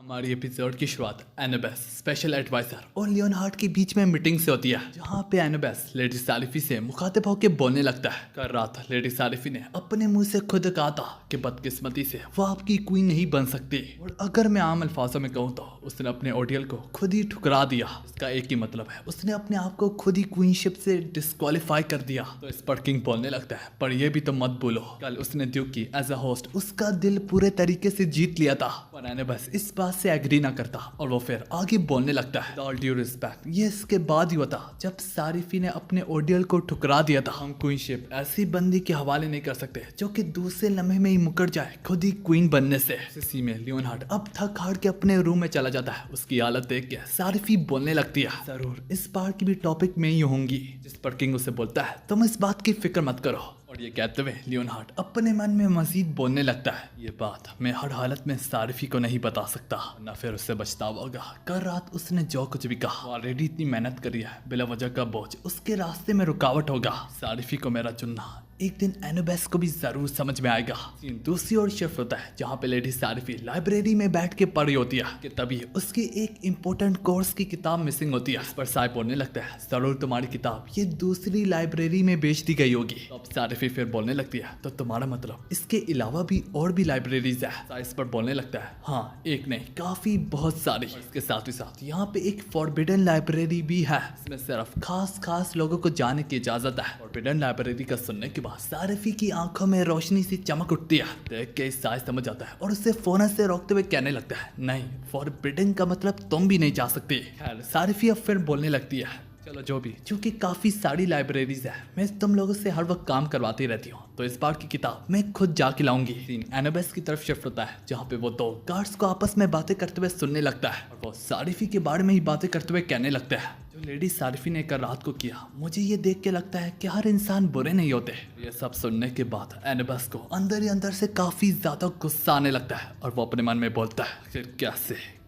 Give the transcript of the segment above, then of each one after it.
हमारी एपिसोड की शुरुआत एनाबेस स्पेशल एडवाइजर और लियोनहार्ड के बीच में मीटिंग से होती है, जहाँ पे एनाबेस लेडी सारिफी से मुखातिब होकर बोलने लगता है। कल रात लेडी सारिफी ने अपने मुंह से खुद कहा था कि बदकिस्मती से वो आपकी क्वीन नहीं बन सकती, और अगर मैं आम अल्फाजों में कहूँ तो उसने अपने ऑडियल को खुद ही ठुकरा दिया। इसका एक ही मतलब है, उसने अपने आप को खुद ही क्वीनशिप से डिस्क्वालीफाई कर दिया। तो इस पर किंग बोलने लगता है, पर यह भी तो मत बोलो, कल उसने ड्यूक की एज अ होस्ट उसका दिल पूरे तरीके से जीत लिया था। पर एनाबेस इस बात से एग्री ना करता और वो फिर आगे बोलने लगता है, ऑल ड्यू रिस्पेक्ट, ये इसके बाद ही होता जब सारिफी ने अपने ऑडियल को ठुकरा दिया था। हम क्वीनशिप ऐसी बंदी के हवाले नहीं कर सकते जो कि दूसरे लम्हे में ही मुकर जाए खुद ही क्वीन बनने से। इसी में लियोनहार्ड अब थक हार के अपने रूम में चला जाता है। उसकी हालत देख के सारिफी बोलने लगती है, जरूर इस बार की भी टॉपिक में ही होंगी। जिस पर किंग उसे बोलता है, तुम इस बात की फिक्र मत करो। और ये कहते हुए लियोनहार्ड अपने मन में मजीद बोलने लगता है, ये बात मैं हर हालत में सारिफी को नहीं बता सकता, ना फिर उससे बचतावा होगा। कल रात उसने जो कुछ भी कहा, ऑलरेडी इतनी मेहनत करी है, बिला वजह का बोझ उसके रास्ते में रुकावट होगा। सारिफी को मेरा चुनना एक दिन एनाबेस को भी जरूर समझ में आएगा। सीन दूसरी ओर शिफ्ट होता है, जहाँ पे लेडी सारिफी लाइब्रेरी में बैठ के पढ़ रही होती है कि तभी उसकी एक इम्पोर्टेंट कोर्स की किताब मिसिंग होती है। इस पर साय बोलने लगता है, जरूर तुम्हारी किताब ये दूसरी लाइब्रेरी में बेच दी गई होगी। तो अब सारिफी फिर बोलने लगती है, तो तुम्हारा मतलब इसके अलावा भी और भी लाइब्रेरीज है। साय इस पर बोलने लगता है, हाँ एक नहीं काफी बहुत सारी। इसके साथ ही साथ यहाँ पे एक फॉरबिडन लाइब्रेरी भी है, इसमें सिर्फ खास लोगों को जाने की इजाजत है। फॉरबिडन लाइब्रेरी का सुनने के सारिफी की आंखों में रोशनी सी चमक उठती है। देख के साय समझ जाता है और उसे फौरन से रोकते हुए कहने लगता है, नहीं फॉरबिडन का मतलब तुम भी नहीं जा सकती। खैर सारिफी अब फिर बोलने लगती है, चलो जो भी, क्योंकि काफी सारी लाइब्रेरीज है, मैं तुम लोगों से हर वक्त काम करवाती रहती हूँ, तो इस बार की किताब मैं खुद जाके लाऊंगी। सीन एनाबेस की तरफ शिफ्ट होता है, जहाँ पे वो दो गार्ड्स को आपस में बातें करते हुए सुनने लगता है और वो सारिफी के बारे में ही बातें करते हुए कहने लगता है, जो लेडी सारिफी ने कल रात को किया, मुझे ये देख के लगता है कि हर इंसान बुरे नहीं होते। ये सब सुनने के बाद एनाबेस को अंदर ही अंदर से काफी ज्यादा गुस्सा आने लगता है और वो अपने मन में बोलता है, फिर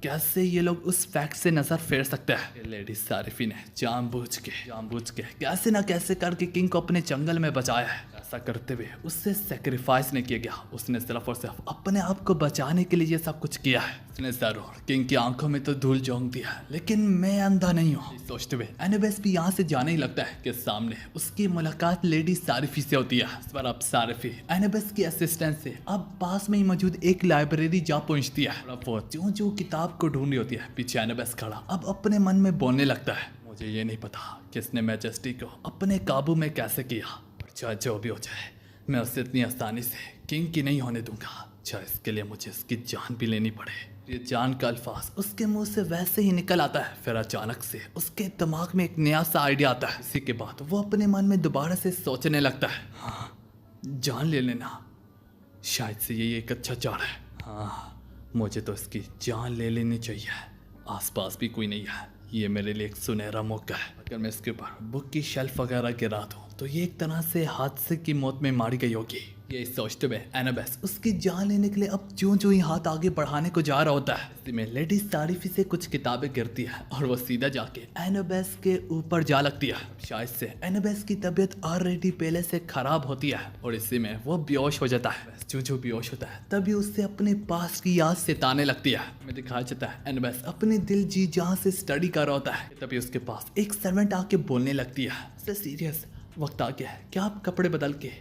कैसे ये लोग उस फैक्ट से नजर फेर सकते हैं। लेडी सारिफी ने जानबूझ के कैसे ना कैसे करके किंग को अपने जंगल में बचाया है। ऐसा करते हुए उससे सेक्रीफाइस नहीं किया गया, उसने सिर्फ और सिर्फ अपने आप को बचाने के लिए ये सब कुछ किया है। उसने जरूर किंग की आंखों में तो धूल झोंक दिया, लेकिन मैं अंधा नहीं हूँ। सोचते हुए एनाबेस भी यहाँ से जाने ही लगता है कि सामने उसकी मुलाकात लेडी सारिफी से होती है। इस पर अब सारिफी एनाबेस की असिस्टेंट से अब पास में ही मौजूद एक लाइब्रेरी जा पहुंचती है। अब वो जो किताब को ढूंढ रही होती है, पीछे एनाबेस खड़ा अब अपने मन में बोलने लगता है, मुझे ये नहीं पता किसने मैजेस्टी को अपने काबू में कैसे किया, पर चाहे जो भी हो जाए मैं उसे इतनी आसानी से किंग की नहीं होने दूंगा, चाहे इसके लिए मुझे उसकी जान भी लेनी पड़े। ये जान का अल्फाज उसके मुंह से वैसे ही निकल आता है, फिर अचानक से उसके दिमाग में एक नया सा आइडिया आता है। इसी के बाद वो अपने मन में दोबारा से सोचने लगता है, हाँ जान ले लेना, शायद से यही एक अच्छा चारा है। हाँ मुझे तो इसकी जान ले लेनी चाहिए, आसपास भी कोई नहीं है, ये मेरे लिए एक सुनहरा मौका है। अगर मैं इसके ऊपर बुक की शेल्फ वगैरह गिरा दूं तो ये एक तरह से हादसे की मौत में मारी गई होगी। ये सोचते हुए एनाबेस उसकी जान लेने के लिए अब जो ही हाथ आगे बढ़ाने को जा रहा होता है, इसी में लेडी सारिफी से कुछ किताबें गिरती है और वो सीधा जाके एनाबेस के ऊपर जा लगती है। शायद से एनाबेस की तबीयत ऑलरेडी पहले से खराब होती है और इसी में वो बेहोश हो जाता है। जो बेहोश होता है तभी उससे अपने पास की याद सताने लगती है। हमें दिखाया जाता है एनाबेस अपने दिल जी जहाँ से स्टडी कर रहा होता है, तभी उसके पास एक सर्वेंट आके बोलने लगती है, सीरियस वक्त आ गया है, क्या आप कपड़े बदल के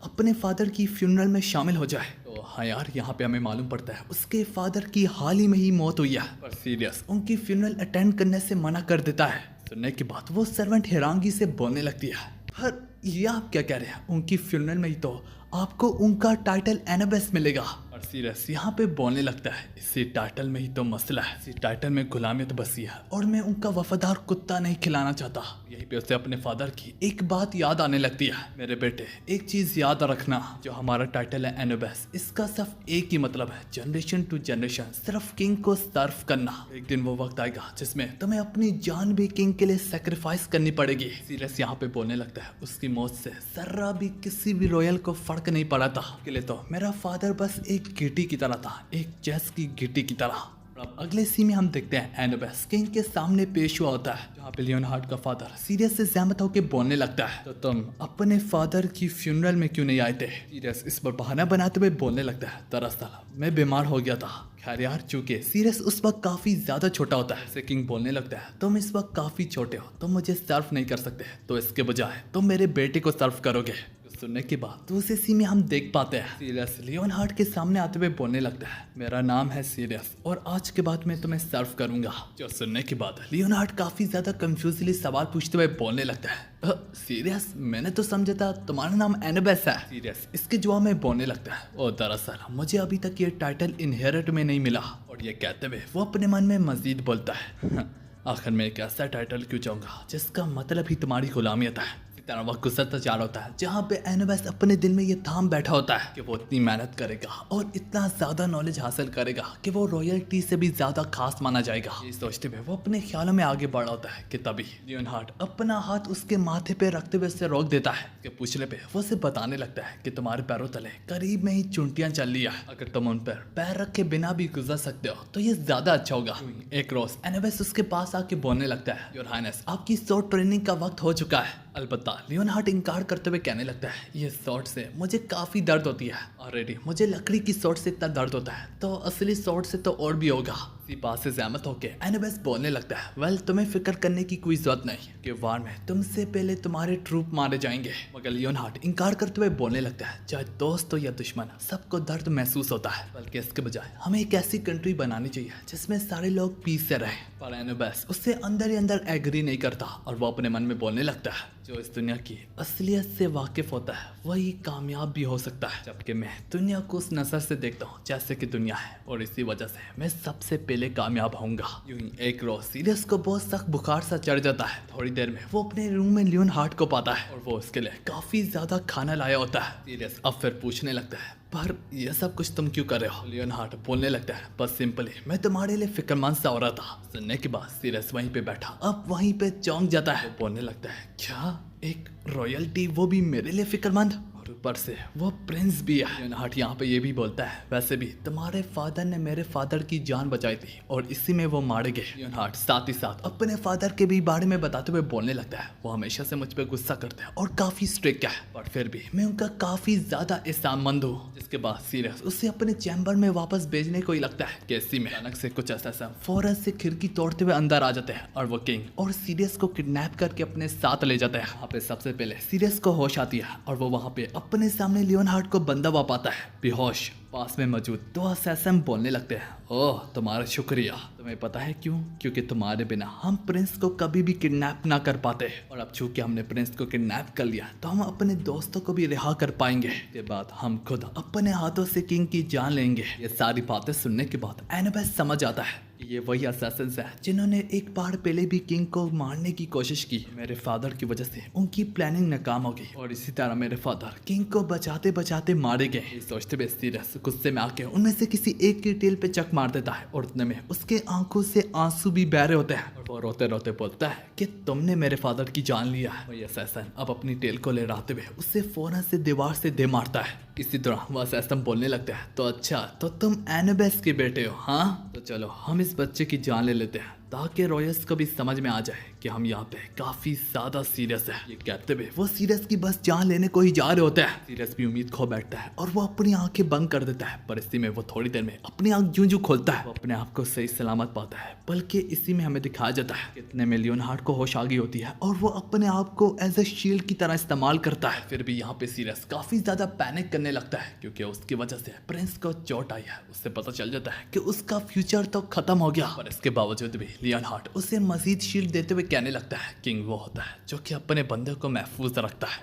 अपने फादर की फ्यूनरल में शामिल हो जाए। तो हाँ यार, यहाँ पे हमें मालूम पड़ता है उसके फादर की हाल ही में ही मौत हुई है, पर सीरियस उनकी फ्यूनरल अटेंड करने से मना कर देता है। सुनने के बाद वो सर्वेंट हैरानगी से बोलने लगती है, पर ये आप क्या कह रहे हैं, उनकी फ्यूनरल में ही तो आपको उनका टाइटल एनाबेस मिलेगा। और सीरियस यहाँ पे बोलने लगता है, इसी टाइटल में ही तो मसला है, इसी टाइटल में गुलामियत बसी है और मैं उनका वफादार कुत्ता नहीं खिलाना चाहता। यहीं पे उसे अपने फादर की एक बात याद आने लगती है, मेरे बेटे एक चीज याद रखना, जो हमारा टाइटल है एनाबेस, इसका सिर्फ एक ही मतलब है, जनरेशन टू जनरेशन सिर्फ किंग को सर्व करना। एक दिन वो वक्त आएगा जिसमें तुम्हें अपनी जान भी किंग के लिए सेक्रीफाइस करनी पड़ेगी। सीरियस यहाँ पे बोलने लगता है, उसकी मौत से जर्रा भी किसी भी रॉयल को फर्क नहीं पड़ा था, के लिए तो मेरा फादर बस एक गीटी की तरह था, एक चेस की गीटी की तरह। अब अगले सीन में हम देखते हैं एनोबस किंग के सामने पेश हुआ होता है, जहाँ पे लियोनहार्ड का फादर सीरियस से सहमत होकर बोलने लगता है, तो तुम अपने फादर की फ्यूनरल में क्यों नहीं आए थे? सीरियस इस पर बहाना बनाते हुए बोलने लगता है, दरअसल मैं बीमार हो गया था। खैर यार, चूंकि सीरियस उस वक्त काफी ज्यादा छोटा होता है, से किंग बोलने लगता है, तुम इस वक्त काफी छोटे हो, तुम मुझे सर्व नहीं कर सकते, तो इसके बजाय तुम मेरे बेटे को सर्व करोगे। सुनने के बाद दूसरे सीन में हम देख पाते हैं सीरियस लियोनहार्ड के सामने आते हुए बोलने लगता है, मेरा नाम है सीरियस और आज के बाद मैं तुम्हें सर्व करूंगा। जो सुनने के बाद लियोनहार्ड काफी ज्यादा कंफ्यूजली सवाल पूछते हुए बोलने लगता है, सीरियस मैंने तो समझा था तुम्हारा नाम एनोबस है। सीरियस इसके जवाब में बोलने लगता है, ओ दरअसल मुझे अभी तक ये टाइटल इनहेरिट में नहीं मिला। और ये कहते हुए वो अपने मन में मजीद बोलता है, आखिर मैं एक ऐसा टाइटल क्यों चाहूंगा जिसका मतलब ही तुम्हारी गुलामियत है। तरह वह गुजरता जा रहा होता है, जहाँ पे एनोबस अपने दिल में ये थाम बैठा होता है कि वो इतनी मेहनत करेगा और इतना ज्यादा नॉलेज हासिल करेगा कि वो रॉयल्टी से भी ज्यादा खास माना जाएगा। ये सोचते हुए वो अपने ख्यालों में आगे बढ़ होता है कि तभी लियोनहार्ड अपना हाथ उसके माथे पे रखते हुए उसे रोक देता है। कि पूछने पे वो उसे बताने लगता है कि तुम्हारे पैरों तले करीब में ही चुंटियां चल रही है, अगर तुम उन पर पैर रख के बिना भी गुजर सकते हो तो ये ज्यादा अच्छा होगा। एक रोज एनोबस उसके पास आके बोलने लगता है, योर हाइनेस आपकी शॉर्ट ट्रेनिंग का वक्त हो चुका है। अलबत्ता लियोनहार्ड इनकार करते हुए कहने लगता है, ये शॉर्ट से मुझे काफी दर्द होती है, ऑलरेडी मुझे लकड़ी की शॉर्ट से इतना दर्द होता है तो असली शॉर्ट से तो और भी होगा। इसी बात से सहमत होकर एनोबस बोलने लगता है, वेल तुम्हें फिक्र करने की कोई जरूरत नहीं कि वार में तुमसे पहले तुम्हारे ट्रूप मारे जाएंगे। मगर लियोनहार्ड इनकार करते हुए बोलने लगता है, चाहे दोस्त हो या दुश्मन सबको दर्द महसूस होता है, बल्कि इसके बजाय हमें एक ऐसी कंट्री बनानी चाहिए जिसमें सारे लोग पीस से रहें। पर एनोबस उससे अंदर ही अंदर एग्री नहीं करता और वो अपने मन में बोलने लगता है, जो इस दुनिया की असलियत से वाकिफ होता है वही कामयाब भी हो सकता है, जबकि मैं दुनिया को उस नजर से देखता हूँ जैसे कि दुनिया है और इसी वजह से मैं सबसे पहले कामयाब होऊंगा। यूं ही एक रोज सीरियस को बहुत सख्त बुखार सा चढ़ जाता है। थोड़ी देर में वो अपने रूम में लियोनहार्ड को पाता है और वो उसके लिए काफी ज्यादा खाना लाया होता है। सीरियस अब फिर पूछने लगता है, पर यह सब कुछ तुम क्यों कर रहे हो? लियोनहार्ड बोलने लगता है, बस सिंपली मैं तुम्हारे लिए फिक्रमंद सा हो रहा था। सुनने के बाद सीरियस वहीं पे बैठा अब वहीं पे चौंक जाता है। बोलने लगता है, क्या एक रॉयल्टी, वो भी मेरे लिए फिक्रमंद, और ऊपर से वो प्रिंस भी है। लियोनहार्ड यहाँ पे ये भी बोलता है, वैसे भी तुम्हारे फादर ने मेरे फादर की जान बचाई थी और इसी में वो मारे गए। लियोनहार्ड साथ ही साथ अपने फादर के भी बारे में बताते हुए बोलने लगता है, वो हमेशा से मुझ पर गुस्सा करते हैं और काफी स्ट्रिक्ट है, पर फिर भी मैं उनका काफी ज्यादा एहसानमंद हूँ। जिसके बाद सीरियस उसे अपने चैम्बर में वापस भेजने को ही लगता है कि इसी में अचानक से कुछ ऐसा फौरन से खिड़की तोड़ते हुए अंदर आ जाते हैं और वो किंग और सीरियस को किडनैप करके अपने साथ ले जाते हैं। वहाँ पे सबसे पहले सीरियस को होश आती है और वो वहाँ पे अपने सामने लियोनहार्ड को बंधा हुआ पाता है बेहोश। पास में मौजूद दो असैसिन बोलने लगते हैं, ओह तुम्हारा शुक्रिया, तुम्हें पता है क्यों? क्योंकि तुम्हारे बिना हम प्रिंस को कभी भी किडनैप ना कर पाते, और अब चूंकि हमने प्रिंस को किडनैप कर लिया तो हम अपने दोस्तों को भी रिहा कर पाएंगे। के बाद हम खुद अपने हाथों से किंग की जान लेंगे। ये सारी बातें सुनने के बाद एनोबस समझ आता है ये वही असैसिन्स हैं जिन्होंने एक बार पहले भी किंग को मारने की कोशिश की। मेरे फादर की वजह से उनकी प्लानिंग नाकाम हो गई और इसी तरह मेरे फादर किंग को बचाते बचाते मारे गए। ये सोचते हुए सीरियस गुस्से में आके उनमें से किसी एक की टेल पे चक मार देता है और उतने में उसके आंखों से आंसू भी बह रहे होते हैं और वो रोते रोते बोलता है कि तुमने मेरे फादर की जान लिया है। वही असैसिन अब अपनी टेल को लहराते हुए उससे फौरन से दीवार से दे मारता है। इसी तरह वह असैसिन बोलने लगता है, तो अच्छा तो तुम एनोबस के बेटे हो, हाँ तो चलो हम इस बच्चे की जान ले लेते हैं ताकि रॉयल्स को भी समझ में आ जाए कि हम यहाँ पे काफी ज्यादा सीरियस है। ये कहते हुए वो सीरियस की बस जान लेने को ही जा रहे होते हैं। सीरियस भी उम्मीद खो बैठता है और वो अपनी आंखें बंद कर देता है, पर इसी में वो थोड़ी देर में अपनी आंख यूं यूं खोलता है। वो अपने आप को सही सलामत पाता है, बल्कि इसी में हमें दिखाया जाता है कितने में लियोनहार्ड को होश आ गई होती है और वो अपने आप को एज ए शील्ड की तरह इस्तेमाल करता है। फिर भी यहाँ पे सीरियस काफी ज्यादा पैनिक करने लगता है क्योंकि उसकी वजह से प्रिंस को चोट आई है। उससे पता चल जाता है कि उसका फ्यूचर तो खत्म हो गया, पर इसके बावजूद भी लियोनहार्ड उसे मजीद शील्ड देते हुए कहने लगता है, किंग वो होता है जो कि अपने बंदे को महफूज रखता है,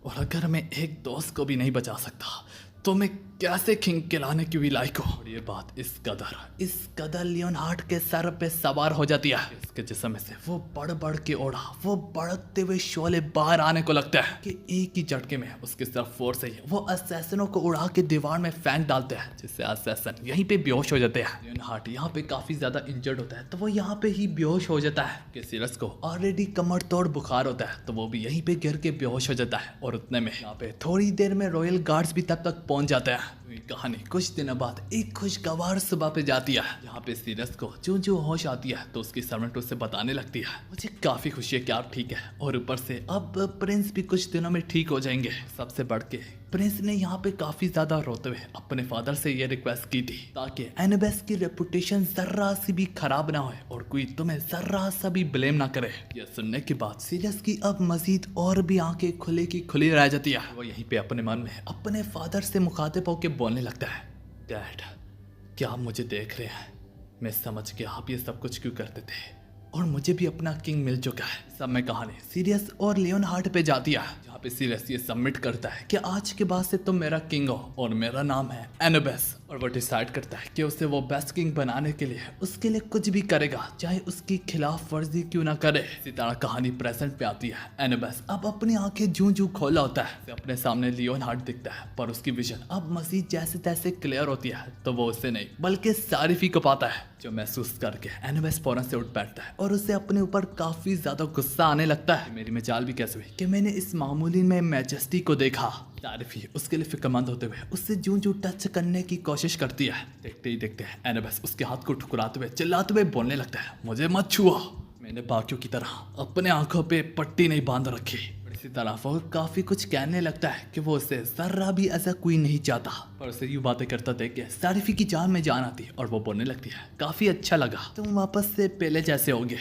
और अगर मैं एक दोस्त को भी नहीं बचा सकता तो मैं कैसे किंग कहलाने की भी लायक हूँ। और ये बात इस कदर लियोनहार्ड के सर पे सवार हो जाती है। इसके जिस्म में से वो बढ़ के ओढ़ा वो बढ़ते हुए शोले बाहर आने को लगता है कि एक ही झटके में उसकी तरफ फोर्स से ही वो असैसिनों को उड़ा के दीवार में फेंक डालते हैं, जिससे असैसिन यहीं पे बेहोश हो जाते हैं। लियोनहार्ड यहाँ पे काफी ज्यादा इंजर्ड होता है तो वो यहाँ पे ही बेहोश हो जाता है कि सीरियस को ऑलरेडी कमर तोड़ बुखार होता है तो वो भी यहीं पे गिर के बेहोश हो जाता है। और उतने में यहाँ पे थोड़ी देर में रॉयल गार्ड्स भी तब तक पहुंच जाते हैं। ये कहानी कुछ दिनों बाद एक खुशगवार सुबह पे जाती है, जहाँ पे सीरियस को जो होश आती है तो उसकी सर्वेंट उससे बताने लगती है, मुझे काफी खुशी है कि आप ठीक है, और ऊपर से अब प्रिंस भी कुछ दिनों में ठीक हो जाएंगे। सबसे बढ़ के प्रिंस ने यहाँ पे काफी ज्यादा रोते हुए अपने फादर से ये रिक्वेस्ट की थी ताकि एनाबेस की रेपुटेशन जर्रा सी भी खराब ना हो और कोई तुम्हें जर्रा सा भी ब्लेम ना करे। यह सुनने के बाद सीरियस की अब मजीद और भी आंखें खुले की खुली रह जाती है। वो यहीं पे अपने मन में अपने फादर से मुखातिब होकर बोलने लगता है, डैड क्या आप मुझे देख रहे हैं? मैं समझ गया आप ये सब कुछ क्यों करते थे और मुझे भी अपना किंग मिल चुका है। सब में कहानी सीरियस और लियोन हार्ट पे जाती है, जहाँ पे सीरियस ये सबमिट करता है कि आज के बाद से तुम मेरा किंग हो और मेरा नाम है एनाबेस। और वो डिसाइड करता है कि उसे वो बेस्ट किंग बनाने के लिए उसके लिए कुछ भी करेगा, चाहे उसकी खिलाफ वर्जी क्यों ना करे। इसी तरह कहानी प्रेजेंट पे आती है। एनाबेस अब अपनी आंखें जूं खोला होता है, अपने सामने लियोन हार्ट दिखता है, पर उसकी विजन अब मजीद जैसे तैसे क्लियर होती है, तो वो उसे नहीं बल्कि सारिफी को पाता है, जो महसूस करके एनाबेस फौरन से उठ बैठता है और उसे अपने ऊपर काफी ज्यादा गुस्सा आने लगता है। मेरी मजाल भी कैसे हुई कि मैंने इस मामूली में मैजेस्टी को देखा। सारिफी उसके लिए फिक्रमंद होते हुए उससे जूं टच करने की कोशिश करती है। देखते ही देखते एनाबेस उसके हाथ को ठुकराते हुए चिल्लाते हुए बोलने लगता है, मुझे मत छुओ, मैंने बाकियों की तरह अपने आंखों पे पट्टी नहीं बांध रखी। इसी तरह वो काफी कुछ कहने लगता है कि वो उसे जर्रा भी ऐसा कोई नहीं चाहता, पर उसे यूं बातें करता देख के सारिफी की जान में जान आती और वो बोलने लगती है, काफी अच्छा लगा, तुम वापस से पहले जैसे होगे।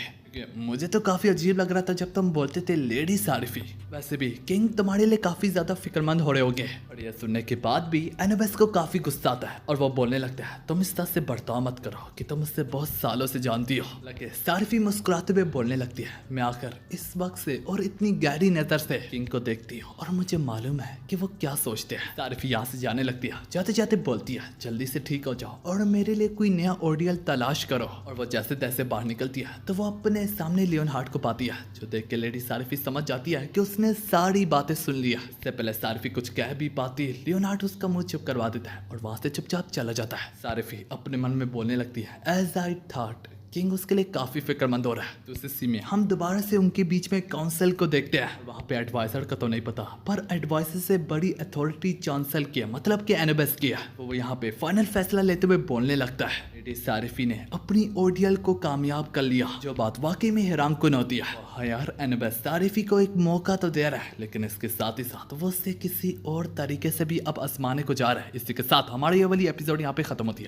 मुझे तो काफी अजीब लग रहा था जब तुम बोलते थे लेडी सारिफी। वैसे भी किंग तुम्हारे लिए काफी ज्यादा फिक्रमंद हो रहे होंगे। और यह सुनने के बाद भी एनाबेस को काफी गुस्सा आता है और वो बोलने लगता है, तुम इस तरह से बर्ताव मत करो कि तुम उससे बहुत सालों से जानती हो। लगे सारिफी मुस्कुराते हुए बोलने लगती है, मैं आकर इस वक्त से और इतनी गहरी नजर से किंग को देखती हूँ और मुझे मालूम है कि वो क्या सोचते हैं। सारिफी यहाँ से जाने लगती है, जाते जाते बोलती है, जल्दी से ठीक हो जाओ और मेरे लिए कोई नया ऑडियल तलाश करो। और वो जैसे तैसे बाहर निकलती है तो वो अपने सामने लियोन हार्ट को पाती है, जो देख के लेडी सारिफी समझ जाती है कि उसने सारी बातें सुन लिया। इससे पहले सारिफी कुछ कह भी पाती, लियोन हार्ट उसका मुंह चुप करवा देता है और वहां से चुपचाप चला जाता है। सारिफी अपने मन में बोलने लगती है, एज आई थॉट, किंग उसके लिए काफी फिक्रमंद हो रहा है। दूसरे सीन में हम दोबारा से उनके बीच में काउंसिल को देखते हैं। वहाँ पे एडवाइजर का तो नहीं पता, पर एडवाइजर से बड़ी अथॉरिटी चांसल की है, मतलब कि एनाबेस की है। वो यहाँ पे फाइनल फैसला लेते हुए बोलने लगता है, लेडी सारिफी ने अपनी ओडियल को कामयाब कर लिया, जो बात वाकई में हैरान कुन होती है। हाँ यार, एनाबेस सारिफी को एक मौका तो दे रहा है, लेकिन इसके साथ ही साथ वो उससे किसी और तरीके से भी अब आजमाने को जा रहा है। इसी के साथ हमारी ये वाली एपिसोड यहाँ पे खत्म होती है।